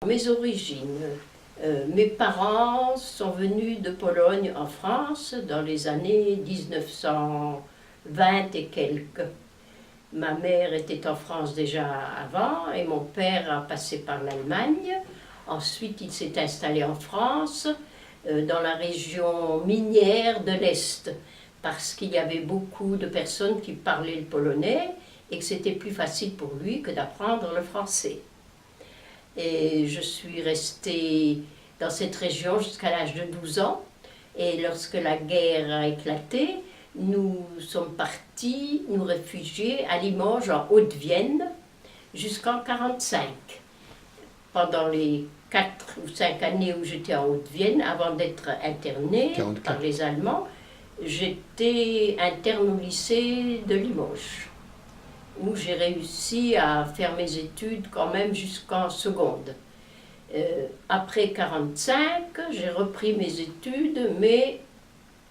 Mes origines. Mes parents sont venus de Pologne en France dans les années 1920 et quelques. Ma mère était en France déjà avant et mon père a passé par l'Allemagne. Ensuite, il s'est installé en France, dans la région minière de l'Est, parce qu'il y avait beaucoup de personnes qui parlaient le polonais et que c'était plus facile pour lui que d'apprendre le français. Et je suis restée dans cette région jusqu'à l'âge de 12 ans. Et lorsque la guerre a éclaté, nous sommes partis nous réfugier à Limoges, en Haute-Vienne, jusqu'en 1945. Pendant les 4 ou 5 années où j'étais en Haute-Vienne, avant d'être internée 44. par les Allemands, j'étais interne au lycée de Limoges, où j'ai réussi à faire mes études quand même jusqu'en seconde. Après 1945, j'ai repris mes études, mais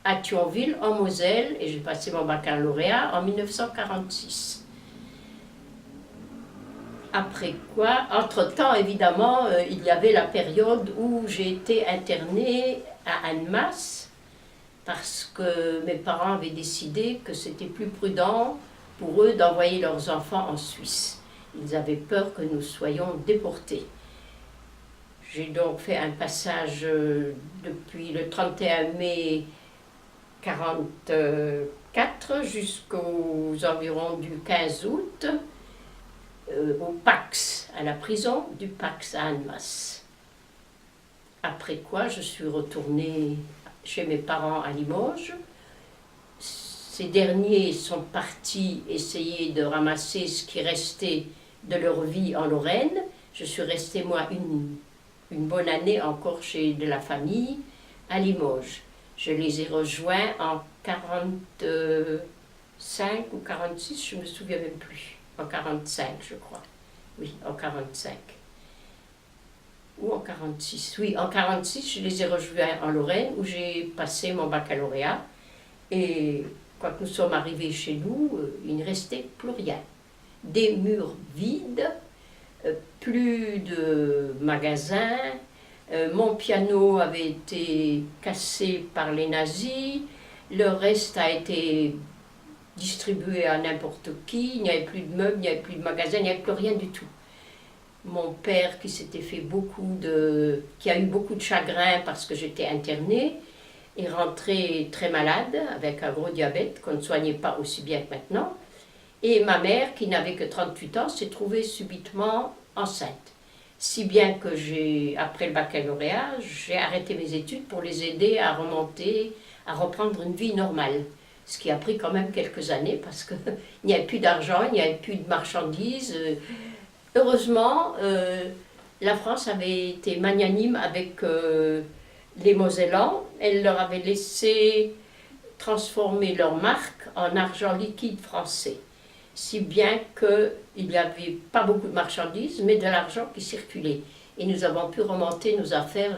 à Thionville, en Moselle, et j'ai passé mon baccalauréat en 1946. Après quoi, entre-temps, évidemment, il y avait la période où j'ai été internée à Annemasse, parce que mes parents avaient décidé que c'était plus prudent pour eux d'envoyer leurs enfants en Suisse. Ils avaient peur que nous soyons déportés. J'ai donc fait un passage depuis le 31 mai 1944 jusqu'aux environs du 15 août au Pax, à la prison du Pax à Annemasse. Après quoi, je suis retournée chez mes parents à Limoges. Ces derniers sont partis essayer de ramasser ce qui restait de leur vie en Lorraine. Je suis restée, moi, une bonne année encore chez de la famille à Limoges. Je les ai rejoints en 45 ou 46, je ne me souviens même plus. En 45, je crois. Oui, en 45. Ou en 46. Oui, en 46, je les ai rejoints en Lorraine, où j'ai passé mon baccalauréat. Et quand nous sommes arrivés chez nous, il ne restait plus rien. Des murs vides, plus de magasins. Mon piano avait été cassé par les nazis. Le reste a été distribué à n'importe qui. Il n'y avait plus de meubles, il n'y avait plus de magasins, il n'y avait plus rien du tout. Mon père, qui a eu beaucoup de chagrin parce que j'étais internée, est rentré très malade, avec un gros diabète qu'on ne soignait pas aussi bien que maintenant. Et ma mère, qui n'avait que 38 ans, s'est trouvée subitement enceinte. Si bien que après le baccalauréat, j'ai arrêté mes études pour les aider à remonter, à reprendre une vie normale. Ce qui a pris quand même quelques années parce qu'il n'y avait plus d'argent, il n'y avait plus de marchandises. Heureusement, la France avait été magnanime avec les Mosellans. Elle leur avait laissé transformer leur marque en argent liquide français. Si bien qu'il n'y avait pas beaucoup de marchandises, mais de l'argent qui circulait. Et nous avons pu remonter nos affaires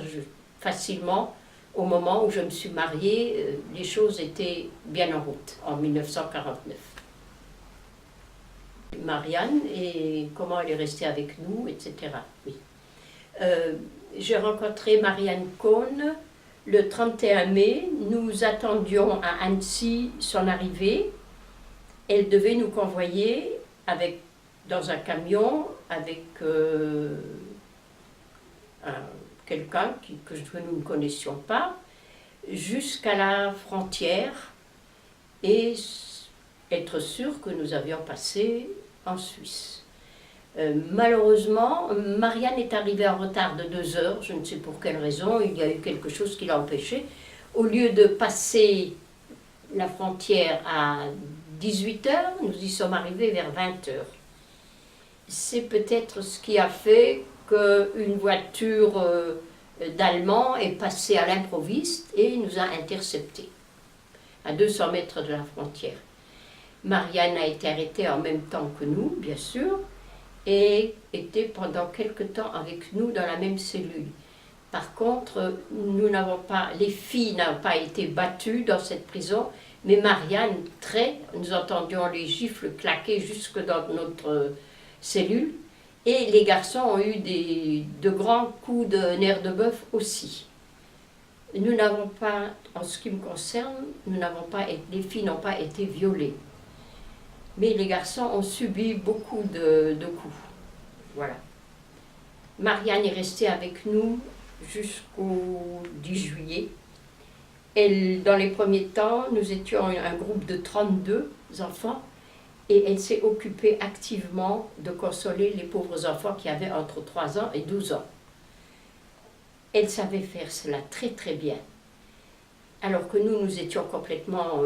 facilement. Au moment où je me suis mariée, les choses étaient bien en route, en 1949. Marianne, et comment elle est restée avec nous, etc. Oui. J'ai rencontré Marianne Cohn le 31 mai. Nous attendions à Annecy son arrivée. Elle devait nous convoyer dans un camion avec quelqu'un que nous ne connaissions pas, jusqu'à la frontière et être sûr que nous avions passé en Suisse. Malheureusement, Marianne est arrivée en retard de 2 heures, je ne sais pour quelle raison, il y a eu quelque chose qui l'a empêchée. Au lieu de passer la frontière à 18 heures, nous y sommes arrivés vers 20 heures. C'est peut-être ce qui a fait qu'une voiture d'Allemands est passée à l'improviste et nous a interceptés à 200 mètres de la frontière. Marianne a été arrêtée en même temps que nous, bien sûr, et était pendant quelque temps avec nous dans la même cellule. Par contre, les filles n'ont pas été battues dans cette prison, mais Marianne, nous entendions les gifles claquer jusque dans notre cellule, Et les garçons ont eu de grands coups de nerfs de bœuf aussi. Nous n'avons pas, en ce qui me concerne, les filles n'ont pas été violées. Mais les garçons ont subi beaucoup de coups. Voilà. Marianne est restée avec nous jusqu'au 10 juillet. Dans les premiers temps, nous étions un groupe de 32 enfants et elle s'est occupée activement de consoler les pauvres enfants qui avaient entre 3 ans et 12 ans. Elle savait faire cela très très bien. Alors que nous étions complètement...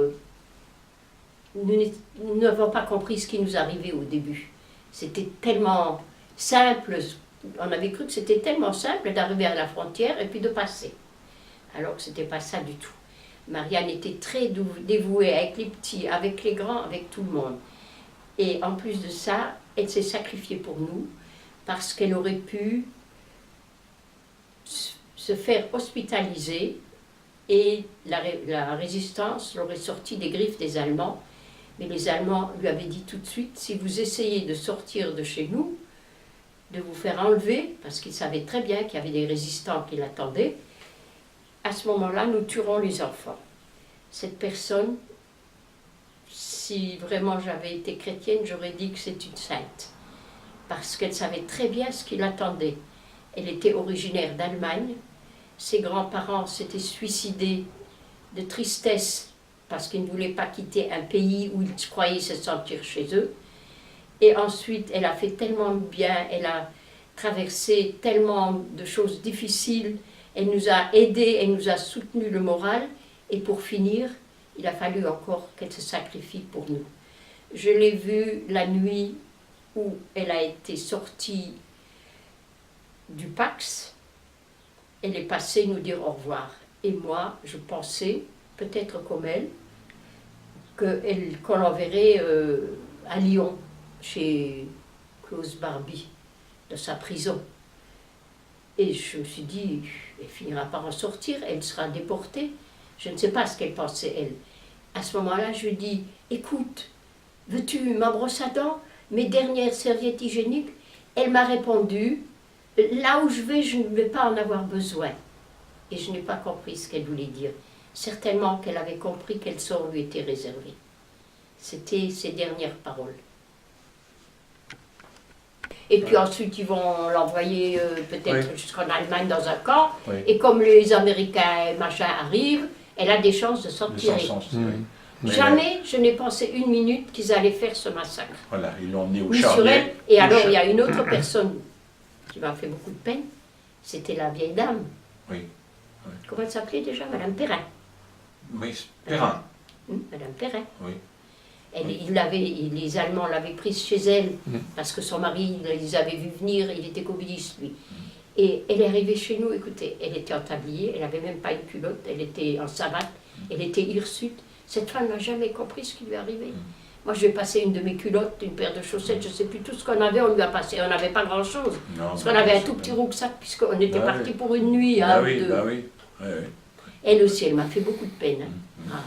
nous n'avons pas compris ce qui nous arrivait au début. C'était tellement simple, on avait cru que c'était tellement simple d'arriver à la frontière et puis de passer. Alors que ce n'était pas ça du tout. Marianne était très dévouée avec les petits, avec les grands, avec tout le monde. Et en plus de ça, elle s'est sacrifiée pour nous parce qu'elle aurait pu se faire hospitaliser et la résistance l'aurait sortie des griffes des Allemands. Mais les Allemands lui avaient dit tout de suite, si vous essayez de sortir de chez nous, de vous faire enlever, parce qu'ils savaient très bien qu'il y avait des résistants qui l'attendaient, à ce moment-là, nous tuerons les enfants. Cette personne, si vraiment j'avais été chrétienne, j'aurais dit que c'est une sainte, parce qu'elle savait très bien ce qui l'attendait. Elle était originaire d'Allemagne, ses grands-parents s'étaient suicidés de tristesse, parce qu'ils ne voulaient pas quitter un pays où ils croyaient se sentir chez eux. Et ensuite, elle a fait tellement de bien, elle a traversé tellement de choses difficiles, elle nous a aidés, elle nous a soutenu le moral, et pour finir, il a fallu encore qu'elle se sacrifie pour nous. Je l'ai vue la nuit où elle a été sortie du Pax, elle est passée nous dire au revoir. Et moi, je pensais, peut-être comme elle, qu'on l'enverrait à Lyon, chez Klaus Barbie, de sa prison. Et je me suis dit, elle finira par en sortir, elle sera déportée. Je ne sais pas ce qu'elle pensait, elle. À ce moment-là, je lui dis, écoute, veux-tu ma brosse à dents, mes dernières serviettes hygiéniques? Elle m'a répondu, là où je ne vais pas en avoir besoin. Et je n'ai pas compris ce qu'elle voulait dire. Certainement qu'elle avait compris quel sort lui était réservé. C'était ses dernières paroles. Et puis ensuite, ils vont l'envoyer peut-être jusqu'en Allemagne dans un camp. Oui. Et comme les Américains machin arrivent, elle a des chances de s'en tirer. Jamais je n'ai pensé une minute qu'ils allaient faire ce massacre. Voilà, ils l'ont emmené au Charnier. Et alors, il y a une autre personne qui m'a fait beaucoup de peine, c'était la vieille dame. Oui. Oui. Comment elle s'appelait déjà? Madame Perrin. Oui, Perrin. Madame Perrin. Oui. Les Allemands l'avaient prise chez elle, parce que son mari les avait vus venir, il était communiste lui. Et elle est arrivée chez nous, écoutez, elle était en tablier, elle n'avait même pas une culotte, elle était en savate, elle était hirsute. Cette femme n'a jamais compris ce qui lui arrivait. Moi, je lui ai passé une de mes culottes, une paire de chaussettes, je ne sais plus, tout ce qu'on avait, on lui a passé. On n'avait pas grand-chose, parce qu'on avait un tout petit rucksack, puisqu'on était parti pour une nuit. Bah oui, bah oui. Ouais, ouais. Elle aussi, elle m'a fait beaucoup de peine. Hein. Ah,